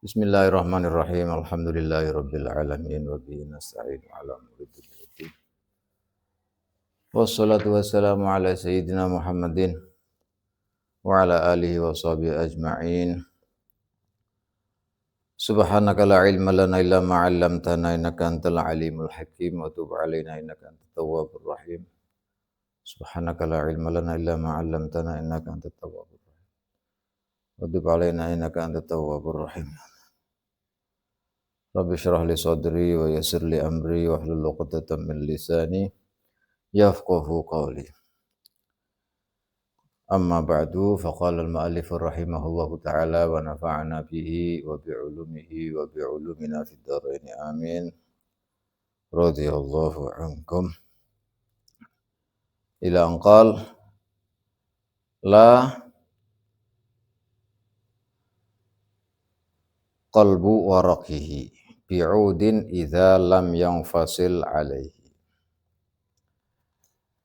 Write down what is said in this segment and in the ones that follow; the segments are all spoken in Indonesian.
Bismillahirrahmanirrahim. Alhamdulillahirabbil alamin wa bihi nasta'in 'ala umuri dunya waddin. Wassalatu wassalamu ala sayyidina Muhammadin wa ala alihi wa sahbihi ajma'in. Subhanaka la ilma lana illa ma 'allamtana innaka antal alimul hakim wa tub 'alaina innaka antat tawwabur rahim. Subhanaka la ilma lana illa ma 'allamtana innaka antat tawwabur rahim. Wa tub 'alaina innaka antat tawwabur rahim. Rabbi shrah li sadri wa yassir li amri wahlul 'uqdatam min lisani yafqahu qawli. Amma ba'du faqala al-mu'allif rahimahullahu ta'ala wa nafa'ana bihi wa bi'ulumihi wa bi'ulumina fid dharain amin. Radhiyallahu ankum. Ila anqal la qalbu waraqihi bi'udin idza lam yanfasil alaihi.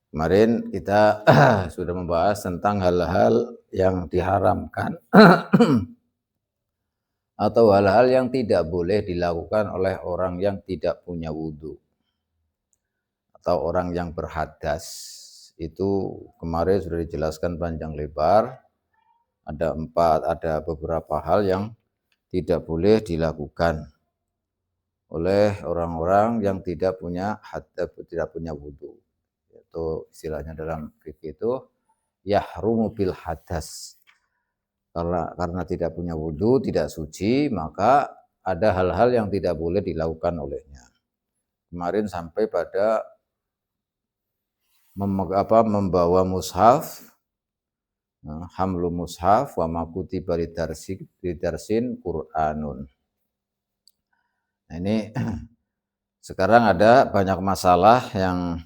Kemarin kita sudah membahas tentang hal-hal yang diharamkan atau hal-hal yang tidak boleh dilakukan oleh orang yang tidak punya wudhu atau orang yang berhadas. Itu kemarin sudah dijelaskan panjang lebar. Ada beberapa hal yang tidak boleh dilakukan oleh orang-orang yang tidak punya wudhu. Itu istilahnya dalam fikih itu yahrumu bil hadas. Karena tidak punya wudhu, tidak suci, maka ada hal-hal yang tidak boleh dilakukan olehnya. Kemarin sampai pada membawa mushaf, hamlu mushaf wa makuti baridarsin Qur'anun. Nah, ini sekarang ada banyak masalah yang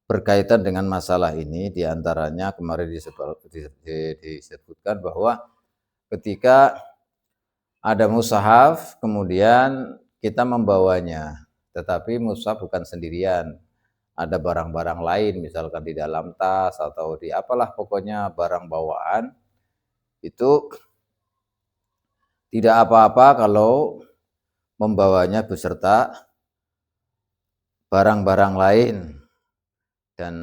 berkaitan dengan masalah ini, diantaranya kemarin disebutkan bahwa ketika ada mushaf kemudian kita membawanya, tetapi mushaf bukan sendirian, ada barang-barang lain misalkan di dalam tas atau di apalah pokoknya barang bawaan, itu tidak apa-apa kalau membawanya beserta barang-barang lain. Dan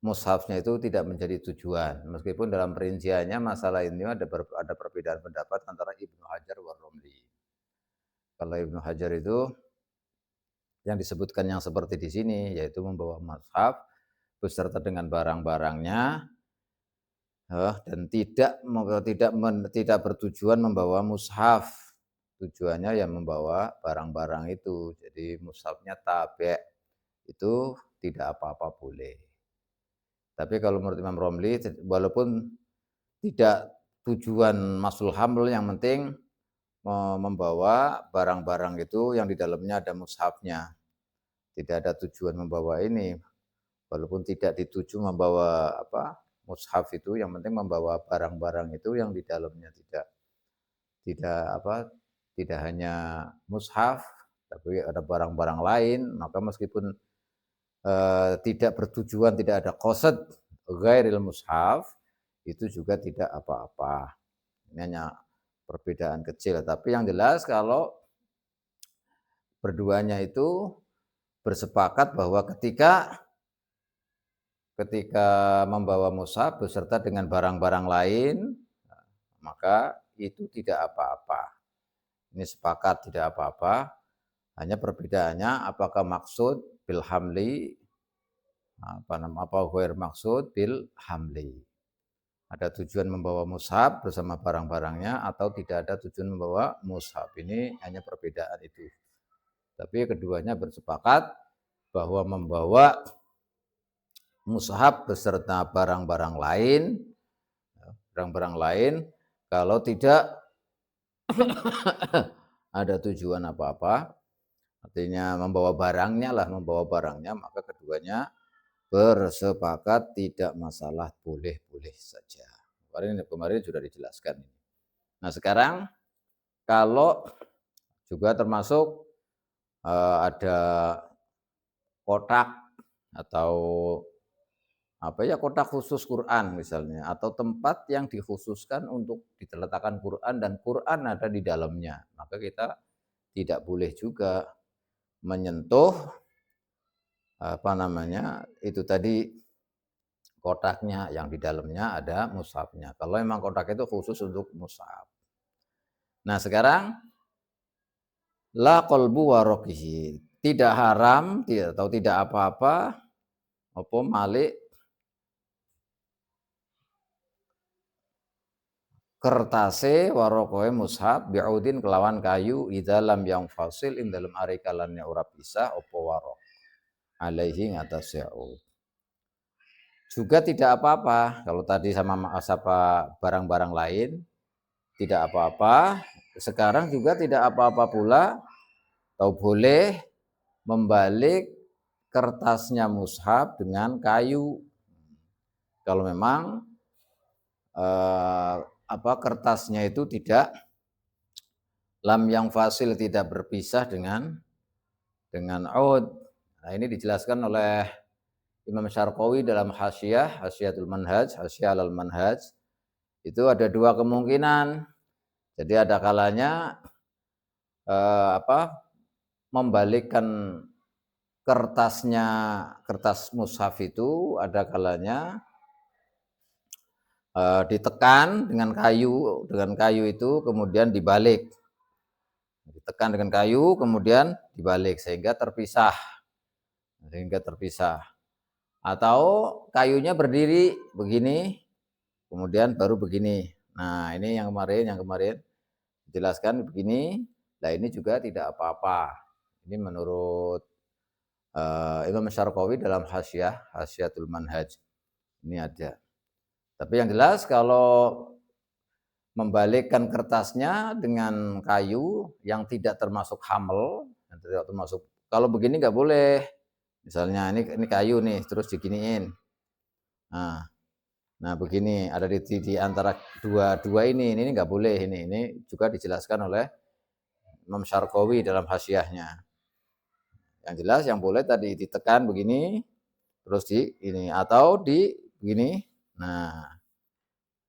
mushafnya itu tidak menjadi tujuan, meskipun dalam perinciannya masalah ini ada perbedaan pendapat antara Ibnu Hajar wa Romli. Kalau Ibnu Hajar itu yang disebutkan yang seperti di sini, yaitu membawa mushaf beserta dengan barang-barangnya, dan tidak bertujuan membawa mushaf, tujuannya yang membawa barang-barang itu. Jadi mushafnya tabe' itu tidak apa-apa boleh. Tapi kalau menurut Imam Romli, walaupun tidak tujuan masul haml, yang penting membawa barang-barang itu yang di dalamnya ada mushafnya. Tidak ada tujuan membawa ini, walaupun tidak dituju membawa mushaf itu, yang penting membawa barang-barang itu yang di dalamnya tidak hanya mushaf, tapi ada barang-barang lain, maka meskipun tidak bertujuan, tidak ada qasad ghairil mushaf, itu juga tidak apa-apa. Ini hanya perbedaan kecil, tapi yang jelas kalau berduanya itu bersepakat bahwa ketika membawa mushaf beserta dengan barang-barang lain, maka itu tidak apa-apa. Ini sepakat tidak apa-apa, hanya perbedaannya apakah maksud bil hamli, ghair maksud bil hamli. Ada tujuan membawa mushaf bersama barang-barangnya atau tidak ada tujuan membawa mushaf. Ini hanya perbedaan itu. Tapi keduanya bersepakat bahwa membawa mushaf beserta barang-barang lain, kalau tidak ada tujuan apa-apa, artinya membawa barangnya, maka keduanya bersepakat tidak masalah, boleh-boleh saja. Kemarin sudah dijelaskan. Nah sekarang kalau juga termasuk ada kotak atau apa ya, kotak khusus Quran misalnya, atau tempat yang dikhususkan untuk diletakkan Quran dan Quran ada di dalamnya, maka kita tidak boleh juga menyentuh, apa namanya, itu tadi kotaknya yang di dalamnya ada mushafnya. Kalau memang kotak itu khusus untuk mushaf. Nah sekarang la qalbu warokihi, tidak haram, tidak atau tidak apa-apa, apa malik kertase warokoe mushaf bi'udin kelawan kayu di dalam yang fasil ing dalam ari kalannya ora pisah apa warok alaihi ngatasé ud. Juga tidak apa-apa kalau tadi sama barang-barang lain tidak apa-apa, sekarang juga tidak apa-apa pula atau boleh membalik kertasnya mushaf dengan kayu. Kalau memang kertasnya itu tidak lam yang fasil, tidak berpisah dengan ud. Nah, ini dijelaskan oleh Imam Syarqawi dalam Hasyiatul Manhaj, Hasyiah al Manhaj. Itu ada dua kemungkinan. Jadi ada kalanya membalikkan kertas mushaf itu ada kalanya ditekan dengan kayu itu kemudian dibalik. Ditekan dengan kayu kemudian dibalik sehingga terpisah. Atau kayunya berdiri begini kemudian baru begini. Nah, ini yang kemarin dijelaskan begini. Nah, ini juga tidak apa-apa. Ini menurut Imam Syarqawi dalam Hasyiatul Manhaj. Ini ada. Tapi yang jelas kalau membalikkan kertasnya dengan kayu yang tidak termasuk hamel, yang tidak termasuk, kalau begini nggak boleh. Misalnya ini kayu nih, terus diginiin. Nah begini, ada di antara dua ini nggak boleh. Ini juga dijelaskan oleh Imam Syarqawi dalam hasyiahnya. Yang jelas yang boleh tadi ditekan begini, terus ini atau di begini. Nah,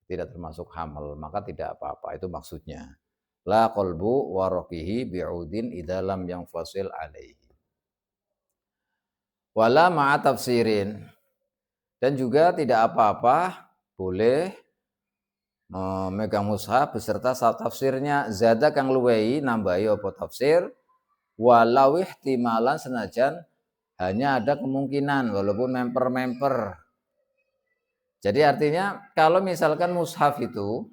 tidak termasuk hamil, maka tidak apa-apa. Itu maksudnya. La qalbu warokihi bi'udin idalam yang fasil alaihi. Wala ma'a tafsirin. Dan juga tidak apa-apa, boleh memegang mushaf beserta tafsirnya. Zada kang luwei nambahi apa tafsir, walau ihtimalan senajan hanya ada kemungkinan walaupun memper. Jadi artinya kalau misalkan mushaf itu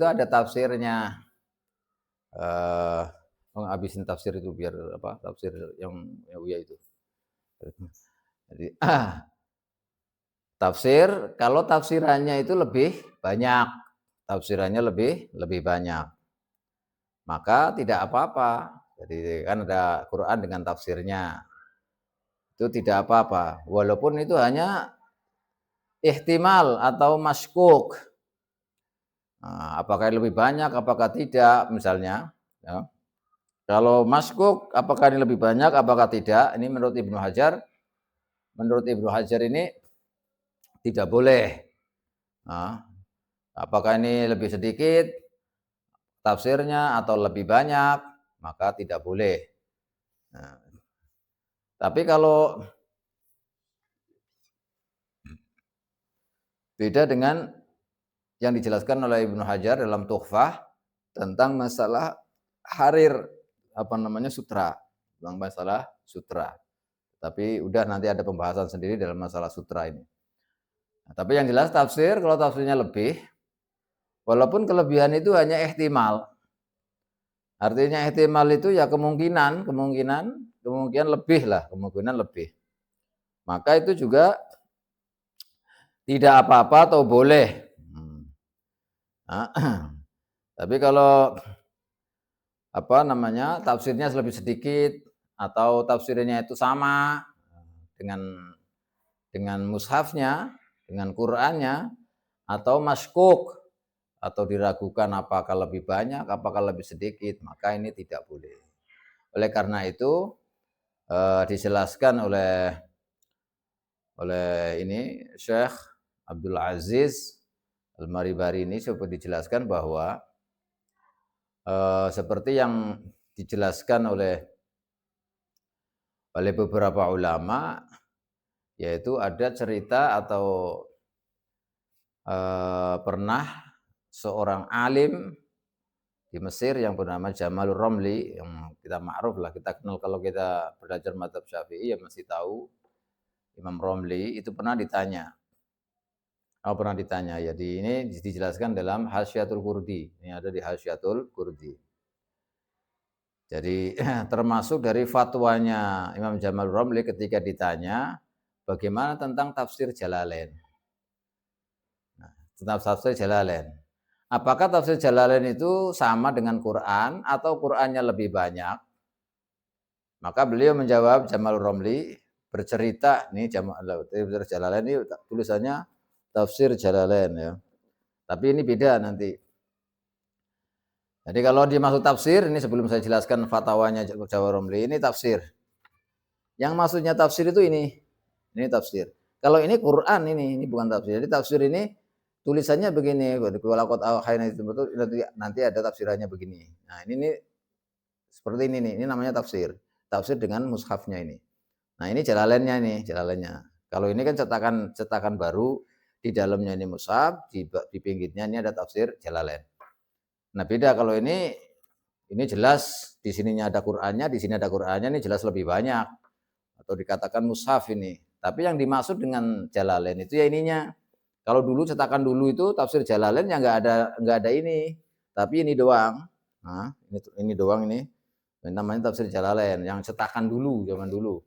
ada tafsirnya. Habisin tafsir itu biar apa? Tafsir yang Uya itu. Jadi tafsir, kalau tafsirannya itu lebih banyak, maka tidak apa-apa. Jadi kan ada Quran dengan tafsirnya, itu tidak apa-apa. Walaupun itu hanya ihtimal atau maskuk. Nah, apakah lebih banyak, apakah tidak, misalnya. Ya. Kalau maskuk, apakah ini lebih banyak, apakah tidak? Ini menurut Ibnu Hajar. Menurut Ibnu Hajar ini tidak boleh. Nah, apakah ini lebih sedikit tafsirnya atau lebih banyak, maka tidak boleh. Nah, tapi kalau beda dengan yang dijelaskan oleh Ibnu Hajar dalam Tuhfah tentang masalah harir, sutra, tentang masalah sutra. Tapi udah nanti ada pembahasan sendiri dalam masalah sutra ini. Nah, tapi yang jelas tafsir, kalau tafsirnya lebih, walaupun kelebihan itu hanya ihtimal. Artinya ihtimal itu ya kemungkinan lebih lah, kemungkinan lebih. Maka itu juga tidak apa-apa atau boleh. Nah, tapi kalau tafsirnya lebih sedikit atau tafsirnya itu sama dengan mushafnya, dengan Qur'annya, atau maskuk atau diragukan apakah lebih banyak, apakah lebih sedikit, maka ini tidak boleh. Oleh karena itu dijelaskan oleh oleh ini Syekh Abdul Aziz Al-Maribari ini seperti dijelaskan bahwa seperti yang dijelaskan oleh beberapa ulama, yaitu ada cerita atau pernah seorang alim di Mesir yang bernama Jamalur Romli, yang kita ma'ruf lah, kita kenal kalau kita belajar mazhab Syafi'i ya masih tahu Imam Romli itu pernah ditanya ya, ini dijelaskan dalam Hasyiatul Qurdi. Ini ada di Hasyiatul Qurdi. Jadi termasuk dari fatwanya Imam Jamal Romli ketika ditanya bagaimana tentang tafsir Jalalain. Nah, tentang tafsir Jalalain. Apakah tafsir Jalalain itu sama dengan Quran atau Qurannya lebih banyak? Maka beliau menjawab, Jamal Romli bercerita, nih tafsir Jalalain ini tulisannya tafsir Jalalain ya. Tapi ini beda nanti. Jadi kalau dimaksud tafsir, ini sebelum saya jelaskan fatwanya Jamal Romli, ini tafsir. Yang maksudnya tafsir itu ini tafsir. Kalau ini Quran ini bukan tafsir. Jadi tafsir ini tulisannya begini, nanti ada tafsirannya begini. Nah ini seperti ini namanya tafsir. Tafsir dengan mushafnya ini. Nah ini Jalalainnya Kalau ini kan cetakan baru, di dalamnya ini mushaf, di pinggirnya ini ada tafsir Jalalain. Nah beda kalau ini jelas di sininya ada Qur'annya, di sini ada Qur'annya, ini jelas lebih banyak atau dikatakan mushaf ini. Tapi yang dimaksud dengan Jalalain itu ya ininya. Kalau dulu cetakan dulu itu tafsir Jalalain yang nggak ada ini, tapi ini doang. Nah ini doang ini namanya tafsir Jalalain yang cetakan dulu zaman dulu.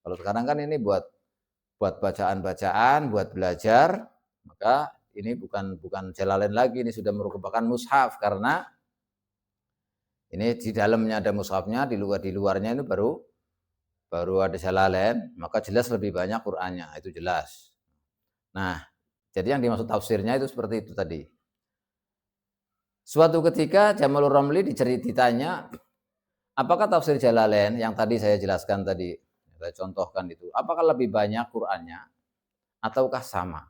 Kalau sekarang kan ini buat bacaan-bacaan, buat belajar, maka ini bukan Jalalain lagi, ini sudah merupakan mushaf karena ini di dalamnya ada mushafnya, di luarnya itu baru ada Jalalain, maka jelas lebih banyak Qur'annya, itu jelas. Nah, jadi yang dimaksud tafsirnya itu seperti itu tadi. Suatu ketika Jamalur Romli ditanya, apakah tafsir Jalalain yang tadi saya jelaskan tadi, saya contohkan itu, apakah lebih banyak Qur'annya ataukah sama?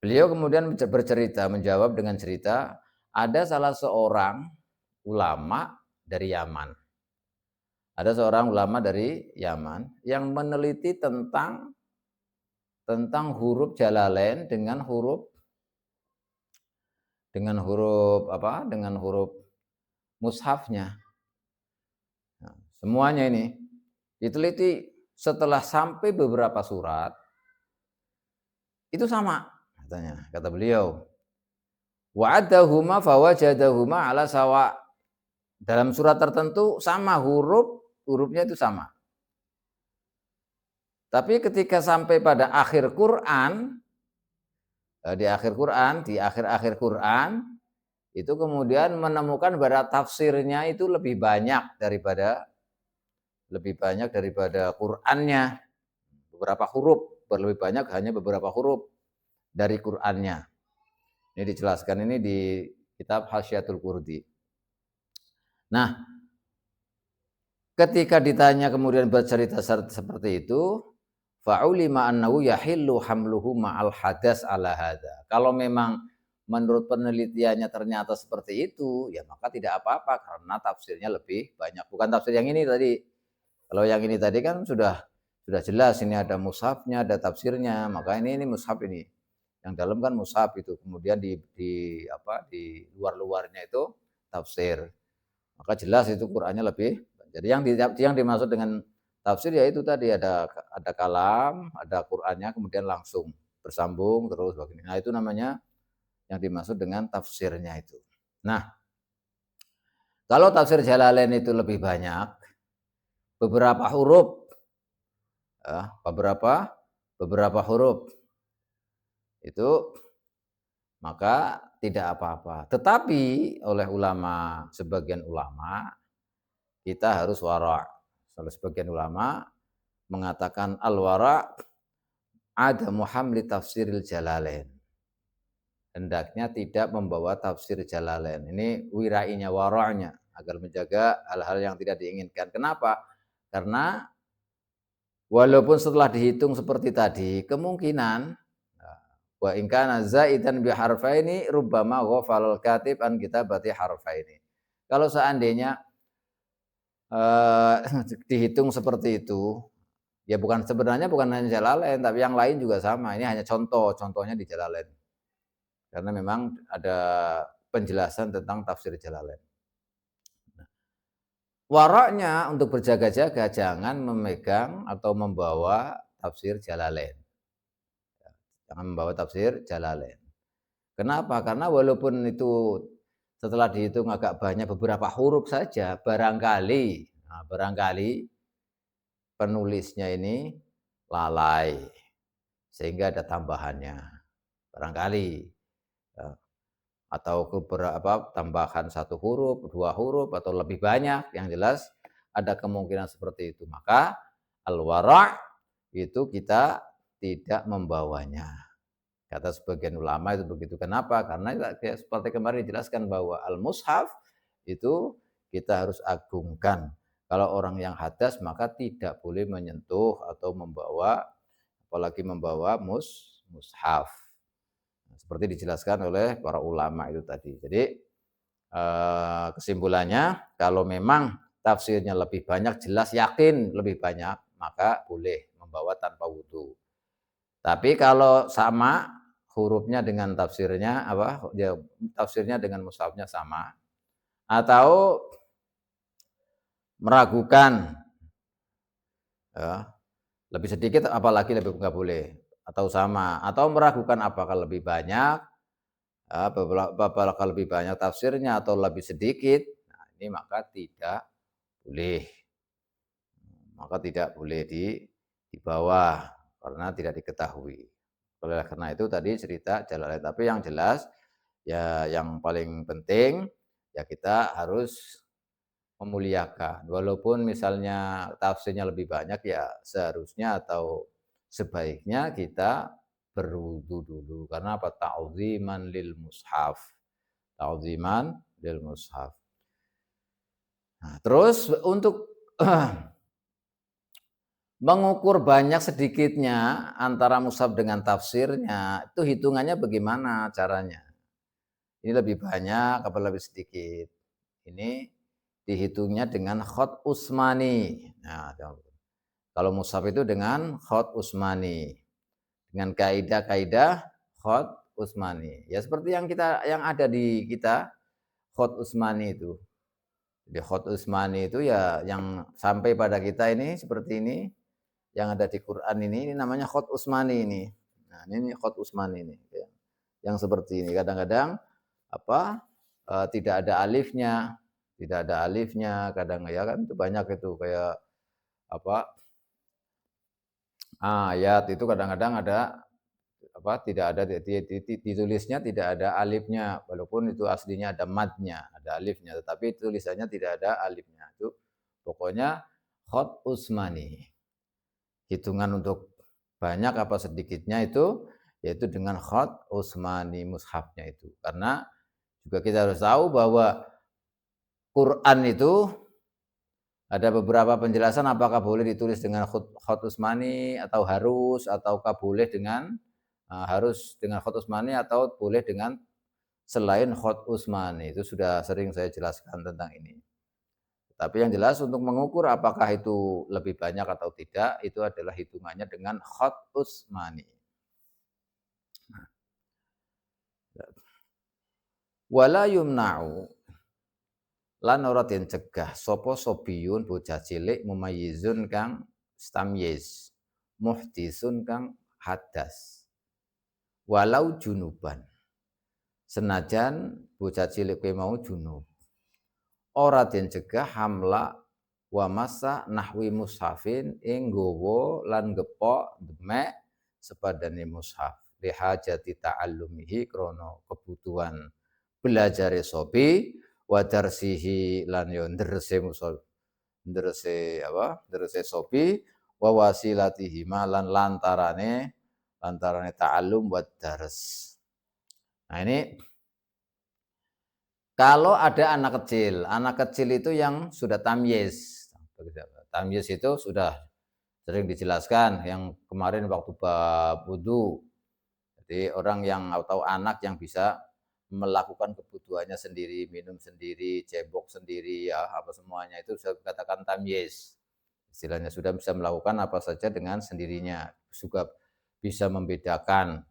Beliau kemudian menjawab dengan cerita, ada salah seorang ulama dari Yaman. Ada seorang ulama dari Yaman yang meneliti tentang huruf Jalalain dengan huruf mushafnya. Nah, semuanya ini diteliti, setelah sampai beberapa surat itu sama. Kata beliau, wa'adahuma fawajadahuma ala sawa. Dalam surat tertentu sama hurufnya itu sama. Tapi ketika sampai pada akhir Quran, di akhir Quran itu kemudian menemukan bahwa tafsirnya itu lebih banyak daripada Qurannya. Beberapa huruf, lebih banyak hanya beberapa huruf dari Qur'annya. Ini dijelaskan ini di kitab Hasyiatul Qurdi. Nah, ketika ditanya kemudian bercerita seperti itu, fa'ulima annahu yahillu hamluhu ma'al hadas ala hadza. Kalau memang menurut penelitiannya ternyata seperti itu, ya maka tidak apa-apa karena tafsirnya lebih banyak. Bukan tafsir yang ini tadi. Kalau yang ini tadi kan sudah jelas, ini ada mushafnya, ada tafsirnya, maka ini mushaf ini. Yang dalam kan mushaf itu, kemudian di luar-luarnya itu tafsir. Maka jelas itu Qur'annya lebih. Jadi yang dimaksud dengan tafsir ya itu tadi ada kalam, ada Qur'annya, kemudian langsung bersambung terus begini. Nah, itu namanya yang dimaksud dengan tafsirnya itu. Nah, kalau tafsir Jalalain itu lebih banyak, beberapa huruf itu maka tidak apa-apa. Tetapi oleh sebagian ulama kita harus wara'. Sebagian ulama mengatakan al-wara' ada hamli tafsiril Jalalain. Hendaknya tidak membawa tafsir Jalalain. Ini wirainya, wara'nya agar menjaga hal-hal yang tidak diinginkan. Kenapa? Karena Walaupun setelah dihitung seperti tadi, kemungkinan wa in kana zaidan bi harfaini rubbama ghafalal katib an kitabati harfaini. Kalau seandainya dihitung seperti itu, ya sebenarnya bukan hanya Jalalain, tapi yang lain juga sama. Ini hanya contohnya di Jalalain. Karena memang ada penjelasan tentang tafsir Jalalain. Waraknya untuk berjaga-jaga jangan memegang atau membawa tafsir Jalalain. Jangan membawa tafsir Jalalain. Kenapa? Karena walaupun itu setelah dihitung agak banyak beberapa huruf saja, barangkali penulisnya ini lalai sehingga ada tambahannya. Barangkali atau tambahan 1 huruf, 2 huruf atau lebih banyak, yang jelas ada kemungkinan seperti itu. Maka al-wara' itu kita tidak membawanya. Kata sebagian ulama itu begitu. Kenapa? Karena seperti kemarin dijelaskan bahwa al-mushaf itu kita harus agungkan. Kalau orang yang hadas maka tidak boleh menyentuh atau membawa, apalagi membawa mushaf. Seperti dijelaskan oleh para ulama itu tadi. Jadi kesimpulannya, kalau memang tafsirnya lebih banyak, jelas yakin lebih banyak, maka boleh membawa tanpa wudu. Tapi kalau sama hurufnya dengan tafsirnya tafsirnya dengan mushafnya sama, atau meragukan lebih sedikit apalagi lebih nggak boleh, atau sama, atau meragukan apakah lebih banyak, apakah lebih banyak tafsirnya atau lebih sedikit, nah ini maka tidak boleh dibawa karena tidak diketahui. Oleh karena itu tadi cerita Jalalain, tapi yang jelas ya yang paling penting ya kita harus memuliakan. Walaupun misalnya tafsirnya lebih banyak, ya seharusnya atau sebaiknya kita berwudu dulu. Karena apa? Ta'ziman lil mushaf. Ta'ziman lil mushaf. Nah, terus untuk mengukur banyak sedikitnya antara mushaf dengan tafsirnya, itu hitungannya bagaimana caranya? Ini lebih banyak apa lebih sedikit? Ini dihitungnya dengan khot usmani. Nah, kalau mushaf itu dengan khot usmani, dengan kaidah-kaidah khot usmani. Ya seperti yang ada di kita khot usmani itu. Jadi khot usmani itu ya yang sampai pada kita ini seperti ini, yang ada di Quran ini namanya khot usmani ini. Nah, ini khot usmani ini. Yang seperti ini. Kadang-kadang tidak ada alifnya, kadang ya kan itu banyak itu kayak ayat itu kadang-kadang ada tidak ada ditulisnya tidak ada alifnya, walaupun itu aslinya ada madnya, ada alifnya, tetapi tulisannya tidak ada alifnya. Itu pokoknya khot usmani. Hitungan untuk banyak apa sedikitnya itu yaitu dengan khot usmani mushafnya itu. Karena juga kita harus tahu bahwa Quran itu ada beberapa penjelasan apakah boleh ditulis dengan khot usmani atau harus, ataukah boleh dengan harus dengan khot usmani atau boleh dengan selain khot usmani. Itu sudah sering saya jelaskan tentang ini. Tapi yang jelas untuk mengukur apakah itu lebih banyak atau tidak, itu adalah hitungannya dengan khot usmani. Wala yumna'u lan ora den cegah sapa sobiyun bocah cilik mumayyizun kang stamyiz, muhdisun kang hadas, walau junuban, senajan bocah cilik kuwi mau junub, ora den cegah hamla wa masa nahwi mushafin ing nggawa lan gepok demek sepadane mushaf lihajati ta'allumihi krana kebutuhan belajare sobi wa darsihi lan yo ndrese sobi wa wasilatihi lan lantarane ta'allum wa dars. Nah ini kalau ada anak kecil itu yang sudah tamyiz. Tamyiz itu sudah Sering dijelaskan yang kemarin waktu bab wudu. Jadi orang yang atau anak yang bisa melakukan kebutuhannya sendiri, minum sendiri, cebok sendiri, ya apa semuanya itu saya katakan tamyiz. Istilahnya sudah bisa melakukan apa saja dengan sendirinya, juga bisa membedakan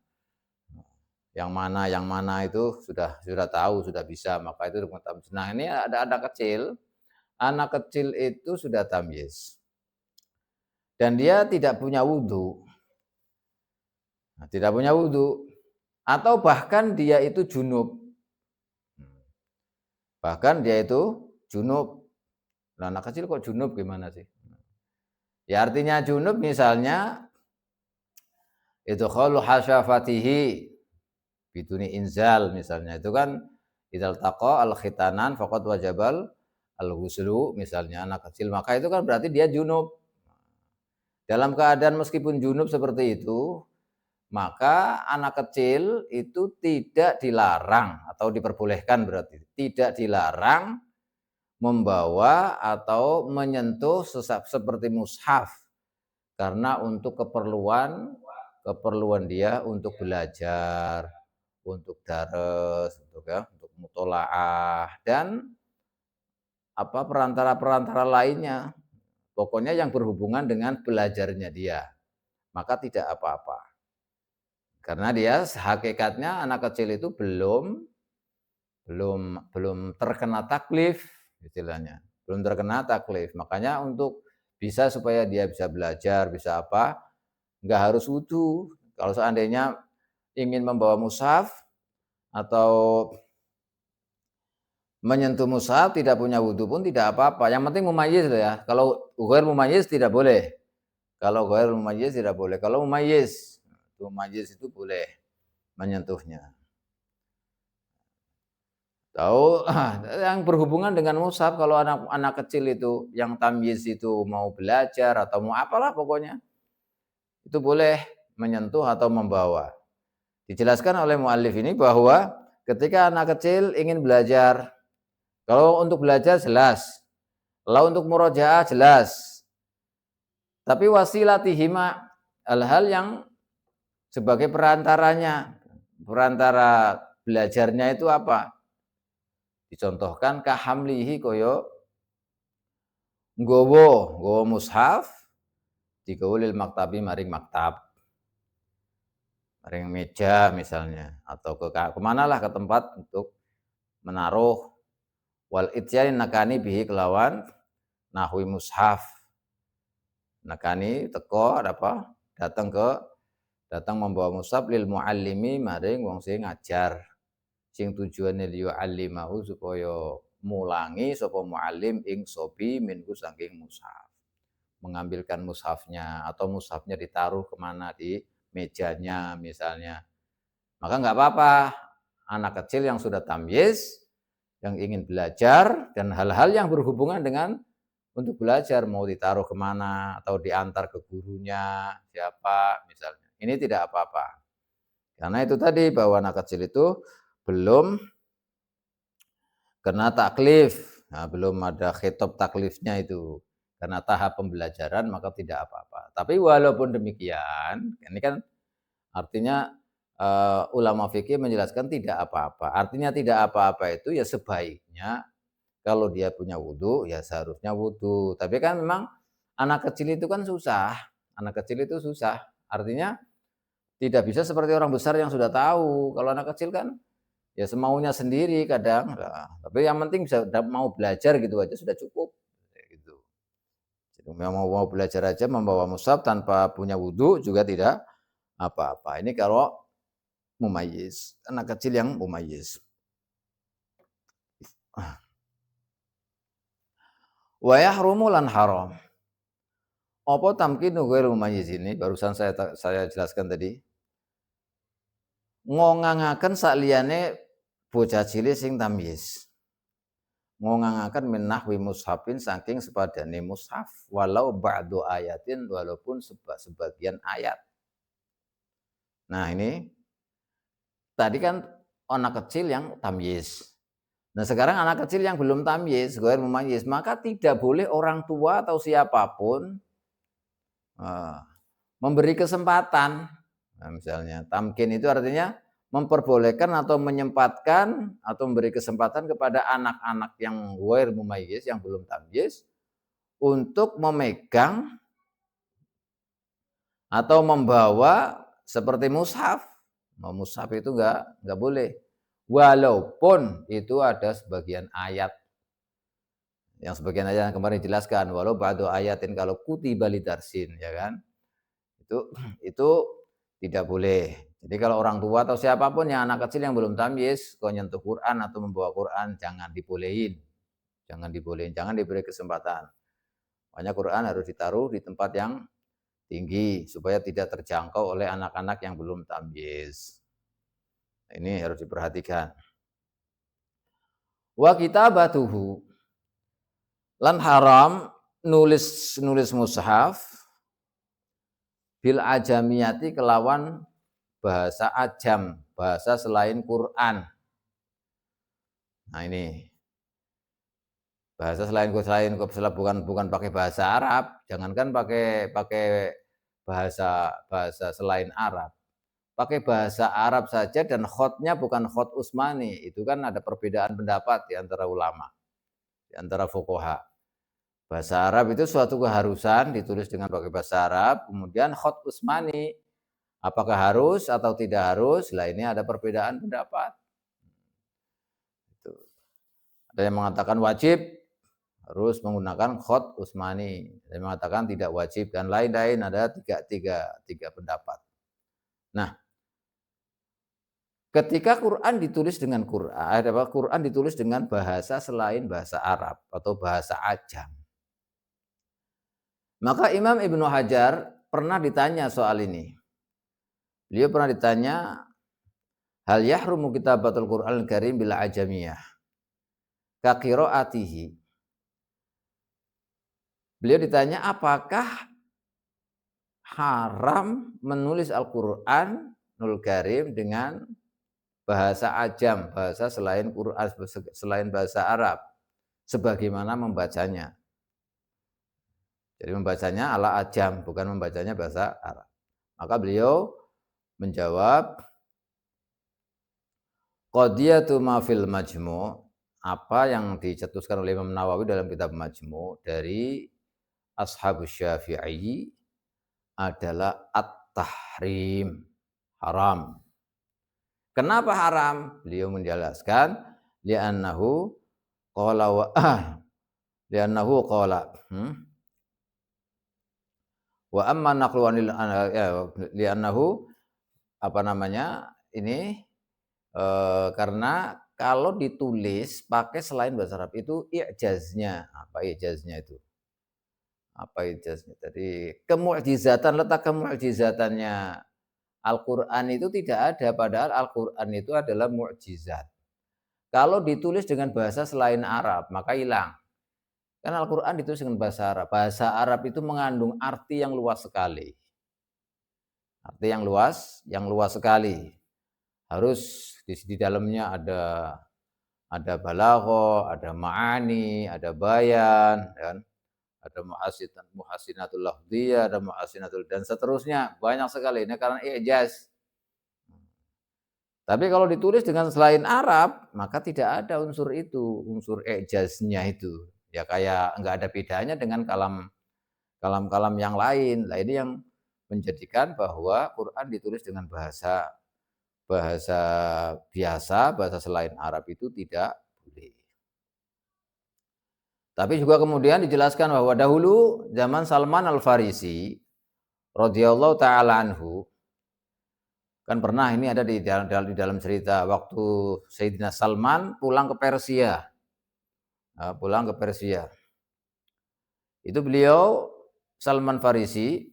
yang mana itu sudah tahu, sudah bisa, maka itu tamyiz. Nah, ini ada anak kecil itu sudah tamyiz. Dan dia tidak punya wudu. Nah, tidak punya wudu. Atau bahkan dia itu junub. Bahkan dia itu junub. Nah, anak kecil kok junub gimana sih? Ya artinya junub misalnya itu khalu hasyafatihi biduni inzal misalnya. Itu kan idal taqa al khitanan faqad wajabal al ghuslu misalnya anak kecil, maka itu kan berarti dia junub. Dalam keadaan meskipun junub seperti itu, maka anak kecil itu tidak dilarang atau diperbolehkan, berarti tidak dilarang membawa atau menyentuh seperti mushaf, karena untuk keperluan dia untuk belajar, untuk dares, untuk mutolaah dan apa perantara lainnya, pokoknya yang berhubungan dengan belajarnya dia, maka tidak apa-apa. Karena dia hakikatnya anak kecil itu belum terkena taklif istilahnya. Belum terkena taklif. Makanya untuk bisa supaya dia bisa belajar, bisa apa, nggak harus wudu. Kalau seandainya ingin membawa mushaf atau menyentuh mushaf tidak punya wudu pun tidak apa-apa. Yang penting mumayyiz ya. Kalau ghair mumayyiz tidak boleh. Kalau ghair mumayyiz tidak boleh. Kalau mumayyiz itu boleh menyentuhnya. Tahu yang berhubungan dengan mushaf, kalau anak kecil itu yang tamyiz itu mau belajar atau mau apalah pokoknya itu boleh menyentuh atau membawa. Dijelaskan oleh muallif ini bahwa ketika anak kecil ingin belajar, kalau untuk belajar jelas, kalau untuk murojaah jelas, tapi wasilatihima, hal-hal yang sebagai perantaranya, perantara belajarnya itu apa? Dicontohkan kahamlihi koyo nggowo mushaf digawa lil maktabi maring maktab, maring meja misalnya, atau ke kemanalah ke tempat untuk menaruh, wal ityani nakani bihi kelawan nahwi mushaf, nakani teko apa datang membawa mushaf lil muallimi maring wong sing ngajar, sing tujuane liya alimahu supaya mulangi sapa muallim ing sobi minggu saking mushaf, mengambilkan mushafnya atau mushafnya ditaruh kemana di mejanya misalnya, maka nggak apa-apa anak kecil yang sudah tamyiz yang ingin belajar dan hal-hal yang berhubungan dengan untuk belajar mau ditaruh kemana atau diantar ke gurunya siapa misalnya, ini tidak apa-apa karena itu tadi bahwa anak kecil itu belum kena taklif, nah, belum ada khitab taklifnya itu, karena tahap pembelajaran maka tidak apa-apa. Tapi walaupun demikian, ini kan artinya ulama fikih menjelaskan tidak apa-apa. Artinya tidak apa-apa itu ya sebaiknya kalau dia punya wudu ya seharusnya wudu. Tapi kan memang anak kecil itu kan susah, anak kecil itu susah. Artinya tidak bisa seperti orang besar yang sudah tahu. Kalau anak kecil kan ya semaunya sendiri kadang. Nah, tapi yang penting bisa mau belajar gitu aja sudah cukup. Gitu. Jadi mau belajar aja membawa mushaf tanpa punya wudu juga tidak apa-apa. Ini kalau mumayyiz, anak kecil yang mumayyiz. Wa yahrumu lan haram. Apa tamkinu ghair mumayyiz ini barusan saya jelaskan tadi. Ngongangaken sakliyane bocah cilik sing tamyiz. Ngongangaken min nahwi mushafin saking sepadane mushaf walau ba'du ayatin walaupun sebagian ayat. Nah, ini tadi kan anak kecil yang tamyiz. Nah, sekarang anak kecil yang belum tamyiz, ghair mumayyiz, maka tidak boleh orang tua atau siapapun memberi kesempatan. Nah, misalnya tamkin itu artinya memperbolehkan atau menyempatkan atau memberi kesempatan kepada anak-anak yang ghair mumayyiz, yang belum tamyiz, untuk memegang atau membawa seperti mushaf. Mushaf itu enggak boleh. Walaupun itu ada sebagian ayat. Yang sebagian ayat yang kemarin dijelaskan, walau ba'du ayatin kalau kutiba lidarsin, ya kan? Itu tidak boleh. Jadi kalau orang tua atau siapapun yang anak kecil yang belum tamyiz, kalau nyentuh Quran atau membawa Quran, jangan dibolehin. Jangan dibolehin, jangan diberi kesempatan. Makanya Quran harus ditaruh di tempat yang tinggi supaya tidak terjangkau oleh anak-anak yang belum tamyiz. Ini harus diperhatikan. Wa kitabatuhu, lan haram nulis mushaf bil ajamiyati kelawan bahasa ajam, bahasa selain Quran. Nah ini bahasa selain bukan pakai bahasa Arab, jangankan pakai bahasa selain Arab. Pakai bahasa Arab saja dan khotnya bukan khot Utsmani, itu kan ada perbedaan pendapat di antara ulama, di antara fuqaha. Bahasa Arab itu suatu keharusan ditulis dengan pakai bahasa Arab, kemudian khot Utsmani apakah harus atau tidak harus? Lah ini ada perbedaan pendapat. Ada yang mengatakan wajib harus menggunakan khot Utsmani, ada yang mengatakan tidak wajib, dan lain-lain, ada tiga pendapat. Nah, ketika Quran ditulis dengan Quran ditulis dengan bahasa selain bahasa Arab atau bahasa ajam, maka Imam Ibnu Hajar pernah ditanya soal ini. Beliau pernah ditanya, hal yahrumu kitabatul Qur'anil Karim bila ajamiyah ka qiraatihi. Beliau ditanya apakah haram menulis Al-Qur'anul Karim dengan bahasa ajam, bahasa selain Quran, selain bahasa Arab, sebagaimana membacanya. Jadi membacanya ala ajam, bukan membacanya bahasa Arab. Maka beliau menjawab, qadiyatu ma fil majmu', apa yang dicetuskan oleh Imam Nawawi dalam kitab Majmu' dari Ashabus Syafi'i adalah at-tahrim, haram. Kenapa haram? Beliau menjelaskan, li'annahu qala wa amma naqlu anil li'annahu ini karena kalau ditulis pakai selain bahasa Arab itu i'jaznya. Apa i'jaznya itu? Apa i'jaznya? Jadi letak kemu'jizatannya Al-Quran itu tidak ada, padahal Al-Quran itu adalah mukjizat. Kalau ditulis dengan bahasa selain Arab, maka hilang. Kan Al-Quran ditulis dengan bahasa Arab. Bahasa Arab itu mengandung arti yang luas sekali. Arti yang luas sekali. Harus di dalamnya ada balagha, ada ma'ani, ada bayan, kan? Ada muhasinatul lafdhiyah, ada muhasinatul, dan seterusnya, banyak sekali. Ini karena i'jaz. Tapi kalau ditulis dengan selain Arab, maka tidak ada unsur itu, unsur i'jaznya itu. Ya kayak enggak ada bedanya dengan kalam yang lain. Nah, ini yang menjadikan bahwa Quran ditulis dengan bahasa biasa, bahasa selain Arab itu tidak boleh. Tapi juga kemudian dijelaskan bahwa dahulu zaman Salman Al-Farisi radhiyallahu taala anhu, kan pernah ini ada di dalam cerita waktu Sayyidina Salman pulang ke Persia. Itu beliau Salman Farisi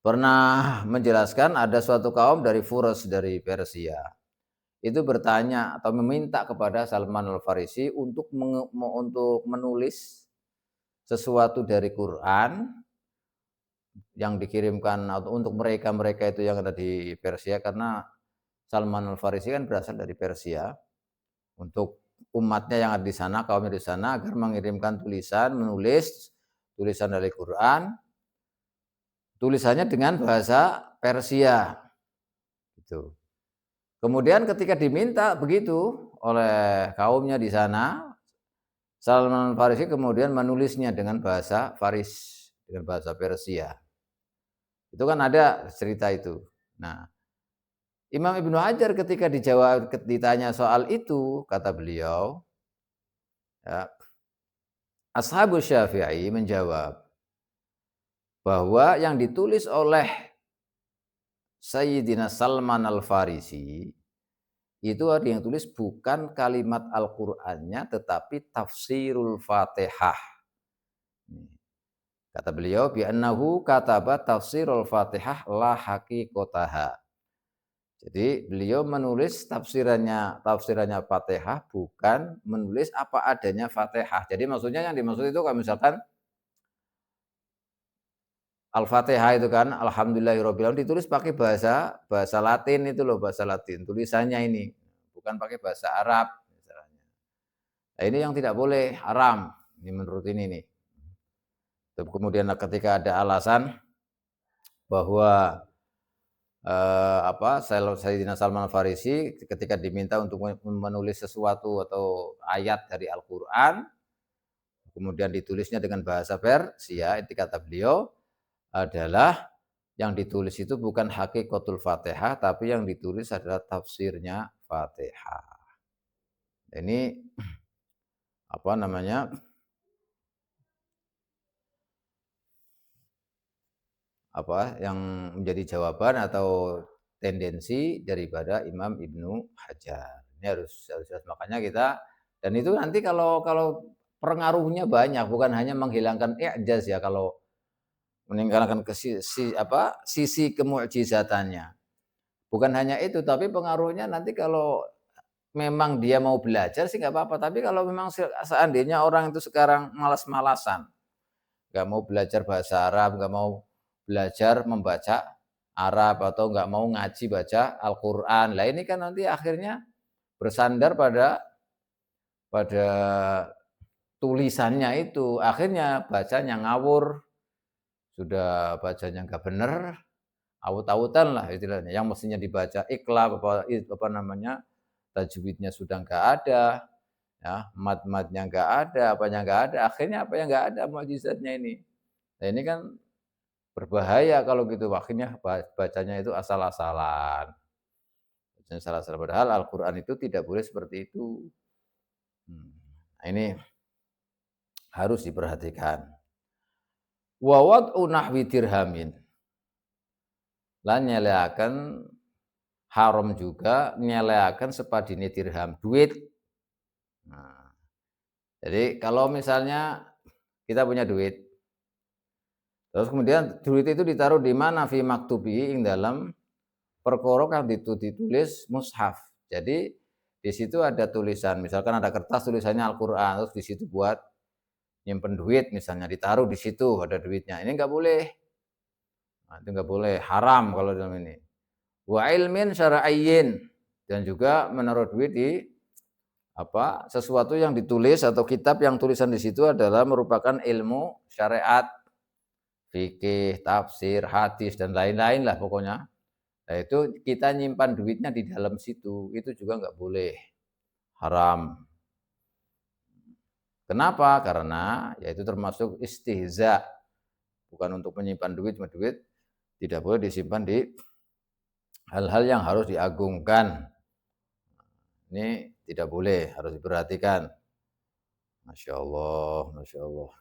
pernah menjelaskan ada suatu kaum dari Furs dari Persia. Itu bertanya atau meminta kepada Salman Al-Farisi untuk menulis sesuatu dari Quran yang dikirimkan atau untuk mereka itu yang ada di Persia, karena Salman Al-Farisi kan berasal dari Persia, untuk umatnya yang ada di sana, kaumnya di sana, agar mengirimkan menulis tulisan dari Quran tulisannya dengan bahasa Persia gitu. Kemudian ketika diminta begitu oleh kaumnya di sana, Salman Al-Farisi kemudian menulisnya dengan bahasa Faris, dengan bahasa Persia. Itu kan ada cerita itu. Nah, Imam Ibnu Hajar ketika ditanya soal itu, kata beliau, ya, Ashabus Syafi'i menjawab bahwa yang ditulis oleh Sayyidina Salman Al-Farisi itu ada yang tulis bukan kalimat Al-Qur'annya tetapi tafsirul Fatihah. Kata beliau bi annahu kataba tafsirul Fatihah la haqiqataha. Jadi beliau menulis tafsirannya Fatihah bukan menulis apa adanya Fatihah. Jadi maksudnya yang dimaksud itu kalau misalkan Al-Fatihah itu kan alhamdulillahirabbil alamin ditulis pakai bahasa Latin itu loh, bahasa Latin. Tulisannya ini bukan pakai bahasa Arab misalnya. Nah, ini yang tidak boleh, haram. Ini menurut ini nih. Kemudian ketika ada alasan bahwa Sayyidina Salman Al-Farisi ketika diminta untuk menulis sesuatu atau ayat dari Al-Qur'an, kemudian ditulisnya dengan bahasa Persia, itu kata beliau adalah yang ditulis itu bukan hakikatul Fatihah, tapi yang ditulis adalah tafsirnya Fatihah. Ini apa namanya? Yang menjadi jawaban atau tendensi daripada Imam Ibnu Hajar. Ini harus makanya kita, dan itu nanti kalau pengaruhnya banyak, bukan hanya menghilangkan i'jaz ya, kalau meninggalkan sisi kemukjizatannya. Bukan hanya itu, tapi pengaruhnya nanti kalau memang dia mau belajar sih nggak apa-apa. Tapi kalau memang seandainya orang itu sekarang malas-malasan, nggak mau belajar bahasa Arab, nggak mau belajar membaca Arab, atau nggak mau ngaji baca Al-Quran. Lah ini kan nanti akhirnya bersandar pada tulisannya itu. Akhirnya bacanya ngawur, sudah bacanya nggak bener, awut-awutan lah istilahnya. Yang mestinya dibaca ikhlas, tajwidnya sudah nggak ada, ya, mat-matnya nggak ada, apanya nggak ada. Akhirnya apa yang nggak ada mukjizatnya ini. Nah ini kan berbahaya kalau gitu, akhirnya bacanya itu asal-asalan. Bacanya asal-asalan, padahal Al-Quran itu tidak boleh seperti itu. Nah ini harus diperhatikan. Wa wad'u nahwi dirhamin. Lan nyeleaken haram juga nyeleaken sepadine dirham, duit. Nah, jadi kalau misalnya kita punya duit, terus kemudian duit itu ditaruh di mana? Fi maktubi, ing dalam perkara kang ditulis mushaf. Jadi di situ ada tulisan, misalkan ada kertas tulisannya Al-Qur'an, terus di situ buat nyimpen duit misalnya, ditaruh di situ ada duitnya. Ini enggak boleh. Nah, itu enggak boleh, haram kalau dalam ini. Wa ilmin syar'iyyin, dan juga menaruh duit di sesuatu yang ditulis atau kitab yang tulisan di situ adalah merupakan ilmu syariat, fikih, tafsir, hadis dan lain-lain lah pokoknya. Nah itu kita nyimpan duitnya di dalam situ, itu juga nggak boleh, haram. Kenapa? Karena yaitu termasuk istihza, bukan untuk menyimpan duit, duit tidak boleh disimpan di hal-hal yang harus diagungkan. Ini tidak boleh, harus diperhatikan. Masya Allah, Masya Allah.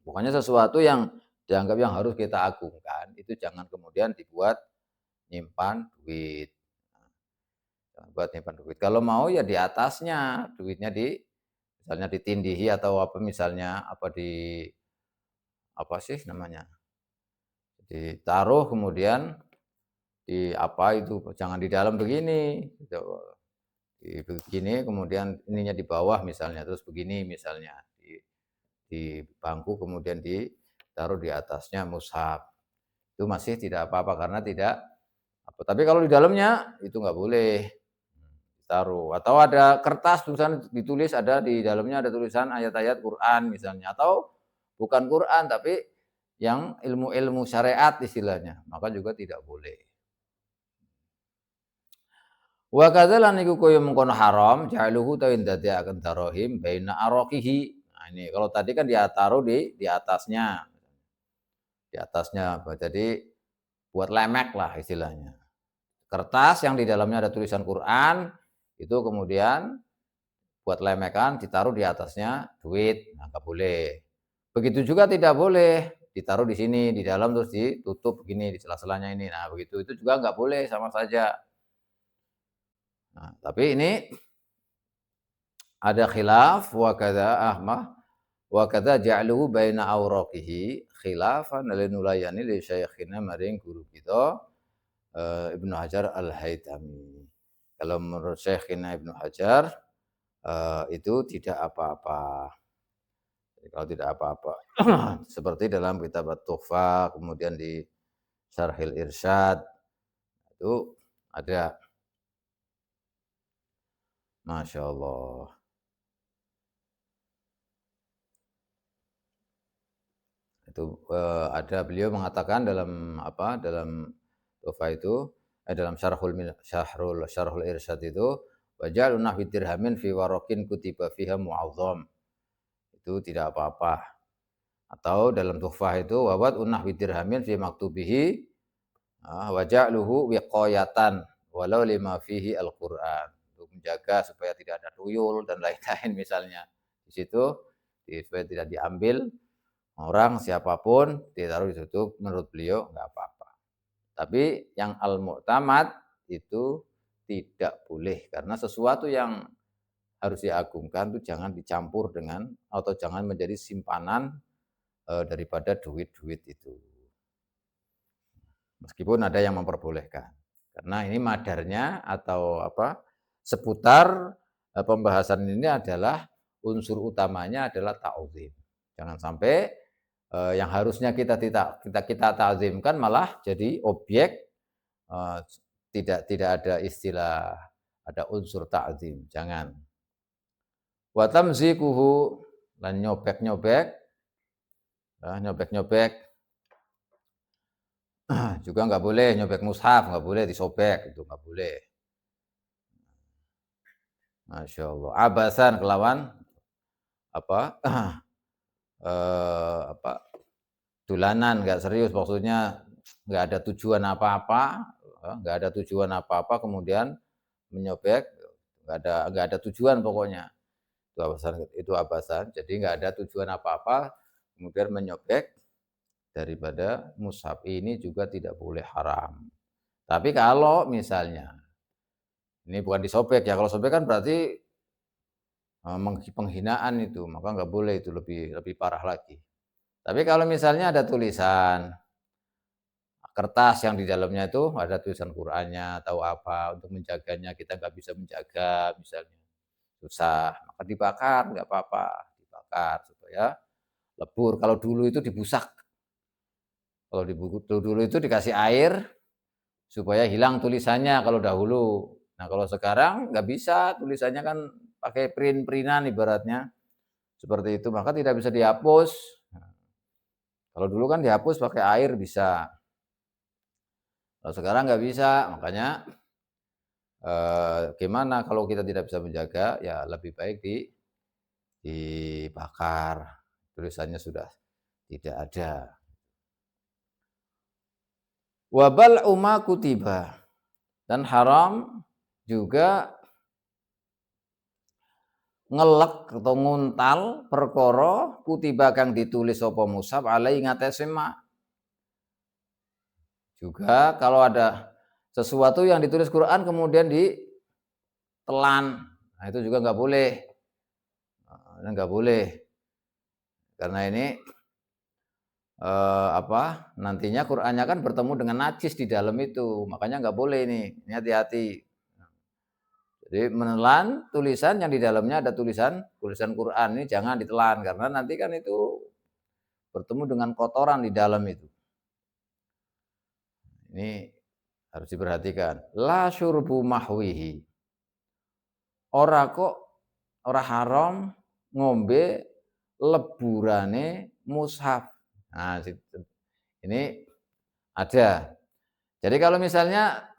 Pokoknya sesuatu yang dianggap yang harus kita agungkan, itu jangan kemudian dibuat nyimpan duit. Buat nyimpan duit. Kalau mau ya di atasnya, duitnya misalnya ditindihi atau misalnya ditaruh kemudian jangan di dalam begini, gitu. Begini kemudian ininya di bawah misalnya, terus begini misalnya di bangku kemudian ditaruh di atasnya mushaf. Itu masih tidak apa-apa karena tidak tapi kalau di dalamnya itu nggak boleh. ditaruh. Atau ada kertas tulisan ditulis ada di dalamnya ada tulisan ayat-ayat Quran misalnya, atau bukan Quran tapi yang ilmu-ilmu syariat istilahnya, maka juga tidak boleh. Wa kadzalan iku kaya mengkono haram ja'aluhu ta ndadekaken darahim baina araqihi. Nah ini kalau tadi kan dia taruh di atasnya. Di atasnya jadi buat lemek lah istilahnya. Kertas yang di dalamnya ada tulisan Quran itu kemudian buat lemekan ditaruh di atasnya duit, nah nggak boleh. Begitu juga tidak boleh ditaruh di sini di dalam terus ditutup begini di sela-selanya ini. Nah begitu itu juga nggak boleh sama saja. Nah, tapi ini ada khilaf wa kadza ahmah wa kadza ja'aluhu baina awraqihi khilafan linulayani li syekhina maring guru kita Ibnu Hajar Al-Haytami. Kalau menurut Syekhina Ibnu Hajar itu tidak apa-apa. Kalau tidak apa-apa. Seperti dalam kitab At-Tuhfah, kemudian di Syarhil Irsyad itu ada. Masya Allah. Itu ada beliau mengatakan dalam dalam Tuhfah itu dalam Syarhul Irsyad itu waja'alun nahwi dirhamin fi waraqin kutiba fiha mu'azzam. Itu tidak apa-apa. Atau dalam Tuhfah itu wawat nahwi dirhamin fi maktubihi waja'luhu wiqayatan walau lima fihi Al-Qur'an. Untuk menjaga supaya tidak ada tuyul dan lain-lain misalnya. Di situ supaya tidak diambil orang siapapun ditaruh ditutup, menurut beliau nggak apa-apa. Tapi yang al-mu'tamad itu tidak boleh karena sesuatu yang harus diagungkan itu jangan dicampur dengan atau jangan menjadi simpanan daripada duit-duit itu. Meskipun ada yang memperbolehkan. Karena ini madarnya atau seputar pembahasan ini adalah unsur utamanya adalah ta'zim. Jangan sampai yang harusnya kita ta'zimkan malah jadi objek tidak ada istilah ada unsur ta'zim. Jangan. Wa tamzikuhu lan nyobek-nyobek juga nggak boleh nyobek mushaf, nggak boleh disobek, itu nggak boleh. Masya Allah. Abasan kelawan dulanan nggak serius, maksudnya nggak ada tujuan apa-apa, kemudian menyobek nggak ada tujuan pokoknya. Itu abasan. Jadi nggak ada tujuan apa-apa, kemudian menyobek daripada mushaf ini juga tidak boleh haram. Tapi kalau misalnya ini bukan disobek ya, kalau sobek kan berarti penghinaan itu, maka nggak boleh, itu lebih parah lagi. Tapi kalau misalnya ada tulisan kertas yang di dalamnya itu ada tulisan Qur'annya atau apa untuk menjaganya kita nggak bisa menjaga misalnya susah, maka dibakar nggak apa-apa, dibakar supaya lebur. Kalau dulu itu dibusak. Kalau dulu itu dikasih air supaya hilang tulisannya kalau dahulu. Nah kalau sekarang nggak bisa, tulisannya kan pakai print-printan ibaratnya seperti itu, maka tidak bisa dihapus. Nah, kalau dulu kan dihapus pakai air bisa. Kalau sekarang nggak bisa, makanya gimana kalau kita tidak bisa menjaga, ya lebih baik dibakar. Tulisannya sudah tidak ada. Wabal umma kutiba, dan haram juga ngelek atau nguntal perkara kutiba kang ditulis apa mushaf alai ngatese ma. Juga kalau ada sesuatu yang ditulis Quran kemudian ditelan, nah itu juga nggak boleh. Nggak boleh. Karena ini nantinya Qur'annya kan bertemu dengan najis di dalam itu, makanya nggak boleh ini hati-hati. Jadi menelan tulisan yang di dalamnya ada tulisan Quran ini jangan ditelan karena nanti kan itu bertemu dengan kotoran di dalam itu. Ini harus diperhatikan. La syurbu mahwihi. ora haram ngombe leburane mushaf. Nah, ini ada. Jadi kalau misalnya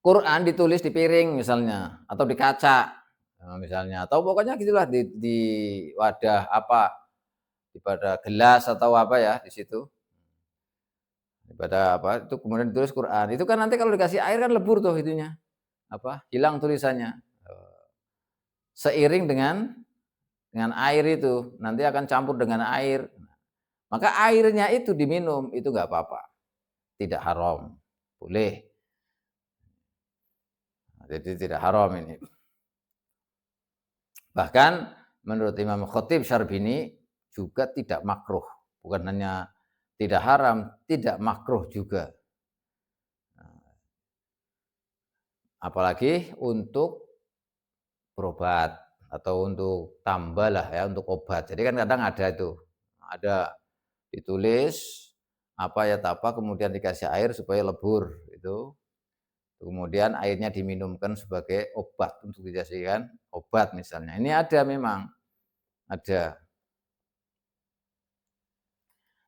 Quran ditulis di piring misalnya atau di kaca, misalnya atau pokoknya gitulah di wadah apa, pada gelas atau apa ya di situ. Pada apa itu kemudian ditulis Quran. Itu kan nanti kalau dikasih air kan lebur tuh itunya. Apa? Hilang tulisannya. Seiring dengan air itu, nanti akan campur dengan air. Maka airnya itu diminum, itu enggak apa-apa. Tidak haram. Boleh. Jadi tidak haram ini. Bahkan menurut Imam Khatib Syarbini juga tidak makruh. Bukan hanya tidak haram, tidak makruh juga. Apalagi untuk berobat atau untuk tambah lah ya, untuk obat. Jadi kan kadang ada itu, ada ditulis apa ya apa, kemudian dikasih air supaya lebur itu. Kemudian airnya diminumkan sebagai obat untuk dijadikan obat misalnya. Ini ada memang, ada.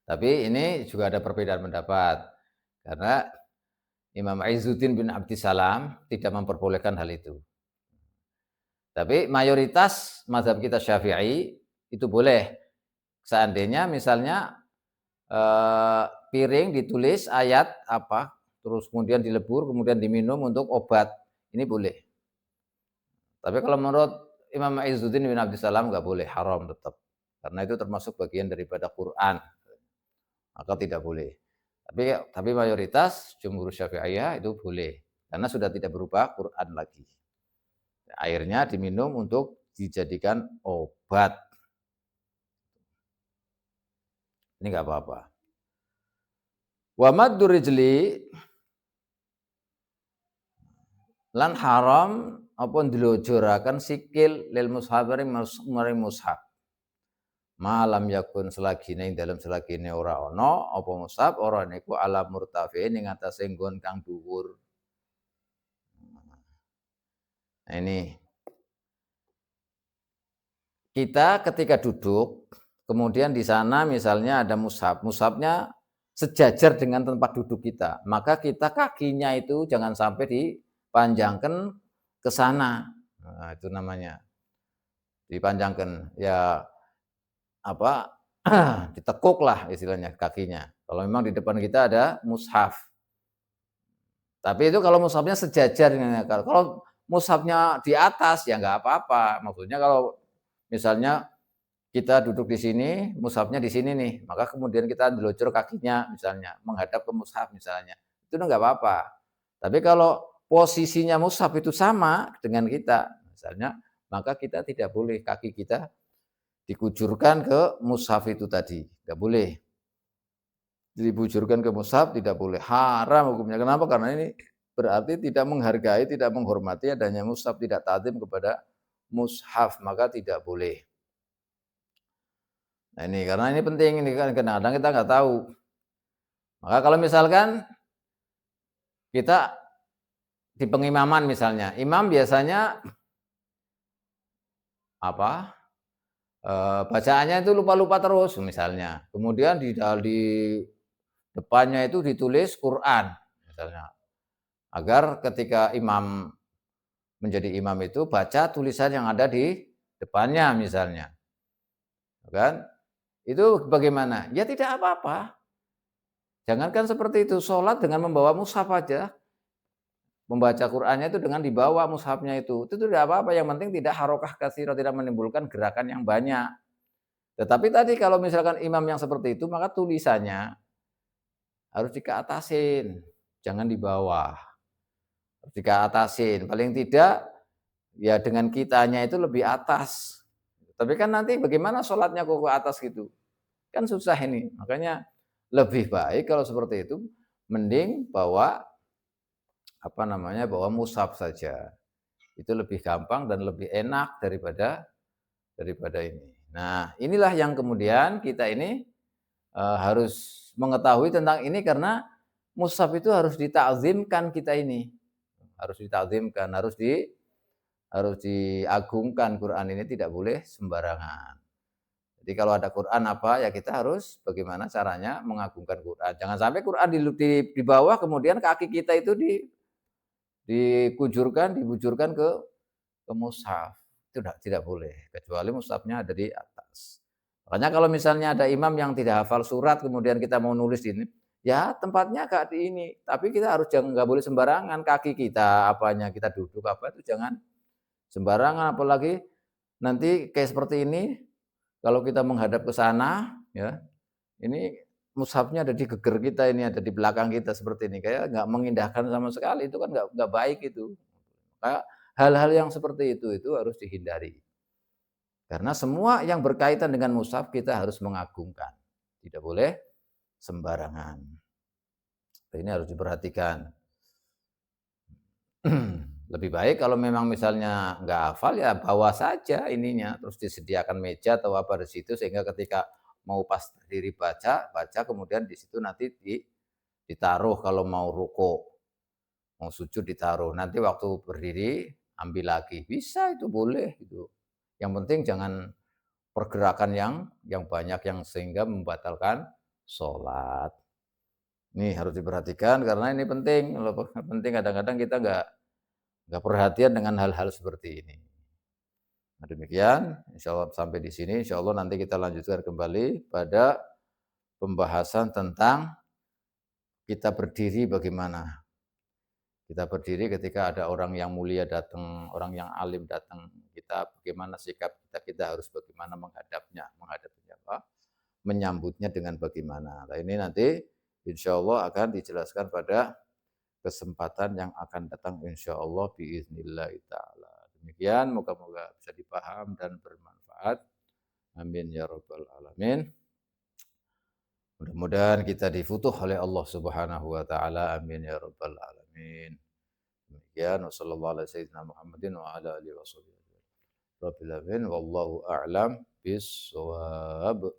Tapi ini juga ada perbedaan pendapat. Karena Imam Izzuddin bin Abdissalam tidak memperbolehkan hal itu. Tapi mayoritas mazhab kita Syafi'i itu boleh. Seandainya misalnya piring ditulis ayat apa, terus kemudian dilebur, kemudian diminum untuk obat, ini boleh. Tapi kalau menurut Imam Izzuddin bin Abdissalam nggak boleh, haram tetap. Karena itu termasuk bagian daripada Quran, maka tidak boleh. Tapi mayoritas jumhur Syafi'iyah itu boleh, karena sudah tidak berubah Quran lagi. Airnya diminum untuk dijadikan obat. Ini nggak apa-apa. Wa maddu rijli lan haram apa ndilojoraken sikil lil mushafiri maring mushaf. Malam yakun selagine ing dalem selagine ora ana apa mushaf ora niku ala murtafi'in ing atase nggon kang dhuwur. Nah ini kita ketika duduk, kemudian di sana misalnya ada mushaf, mushafnya sejajar dengan tempat duduk kita, maka kita kakinya itu jangan sampai dipanjangkan ke sana. Nah, itu namanya dipanjangkan, ya apa ditekuk lah istilahnya kakinya. Kalau memang di depan kita ada mushaf. Tapi itu kalau mushafnya sejajar dengan kalau mushafnya di atas ya nggak apa-apa. Maksudnya kalau misalnya kita duduk di sini, mushafnya di sini nih, maka kemudian kita delojor kakinya misalnya, menghadap ke mushaf misalnya, itu nggak apa-apa. Tapi kalau posisinya mushaf itu sama dengan kita, misalnya, maka kita tidak boleh kaki kita dikucurkan ke mushaf itu tadi, nggak boleh. Dibujurkan ke mushaf tidak boleh, haram hukumnya. Kenapa? Karena ini berarti tidak menghargai, tidak menghormati adanya mushaf, tidak ta'zim kepada mushaf, maka tidak boleh. Nah ini, karena ini penting, ini kan kadang-kadang kita nggak tahu. Maka kalau misalkan kita di pengimaman misalnya, imam biasanya apa, bacaannya itu lupa-lupa terus misalnya. Kemudian di depannya itu ditulis Quran misalnya. Agar ketika imam menjadi imam itu baca tulisan yang ada di depannya misalnya. Kan? Itu bagaimana? Ya tidak apa-apa. Jangankan seperti itu, sholat dengan membawa mushaf aja. Membaca Qur'annya itu dengan dibawa mushafnya itu tidak apa-apa. Yang penting tidak harokah katsirah, tidak menimbulkan gerakan yang banyak. Tetapi tadi kalau misalkan imam yang seperti itu, maka tulisannya harus dikeatasin, jangan di bawah. Harus dikeatasin, paling tidak ya dengan kitanya itu lebih atas. Tapi kan nanti bagaimana sholatnya kok ke atas gitu? Kan susah ini. Makanya lebih baik kalau seperti itu, mending bawa apa namanya, bawa mushaf saja. Itu lebih gampang dan lebih enak daripada ini. Nah, inilah yang kemudian kita ini harus mengetahui tentang ini karena mushaf itu harus ditakzimkan kita ini. Harus ditakzimkan, harus harus diagungkan Quran ini, tidak boleh sembarangan. Jadi kalau ada Quran apa, ya kita harus bagaimana caranya mengagungkan Quran. Jangan sampai Quran di bawah, kemudian kaki kita itu dibujurkan ke mushaf. Itu tidak boleh, kecuali mushafnya ada di atas. Makanya kalau misalnya ada imam yang tidak hafal surat, kemudian kita mau nulis ini, ya tempatnya agak di ini, tapi kita harus jangan, nggak boleh sembarangan, kaki kita apanya kita duduk apa itu jangan sembarangan, apalagi nanti kayak seperti ini, kalau kita menghadap ke sana, ya, ini mushafnya ada di geger kita ini, ada di belakang kita seperti ini, kayak nggak mengindahkan sama sekali, itu kan nggak baik itu. Kayak hal-hal yang seperti itu harus dihindari. Karena semua yang berkaitan dengan mushaf kita harus mengagungkan, tidak boleh sembarangan. Ini harus diperhatikan. Lebih baik kalau memang misalnya nggak hafal, ya bawa saja ininya, terus disediakan meja atau apa di situ, sehingga ketika mau pas berdiri baca kemudian di situ nanti ditaruh, kalau mau ruko, mau sujud ditaruh, nanti waktu berdiri ambil lagi, bisa itu boleh gitu. Yang penting jangan pergerakan yang banyak yang sehingga membatalkan sholat. Ini harus diperhatikan karena ini penting, penting kadang-kadang kita nggak perhatian dengan hal-hal seperti ini. Nah, demikian, insya Allah sampai di sini, insya Allah nanti kita lanjutkan kembali pada pembahasan tentang kita berdiri bagaimana. Kita berdiri ketika ada orang yang mulia datang, orang yang alim datang, kita bagaimana sikap kita, kita harus bagaimana menghadapinya apa? Menyambutnya dengan bagaimana. Nah, ini nanti insya Allah akan dijelaskan pada kesempatan yang akan datang insya Allah biiznillah ta'ala. Demikian, moga-moga bisa dipaham dan bermanfaat. Amin ya rabbal alamin. Mudah-mudahan kita difutuh oleh Allah Subhanahu wa taala. Amin ya rabbal alamin. Demikian, wassallallahu ala sayyidina Muhammadin wa ala alihi washabihi. Rabbil alamin wallahu a'lam bissawab.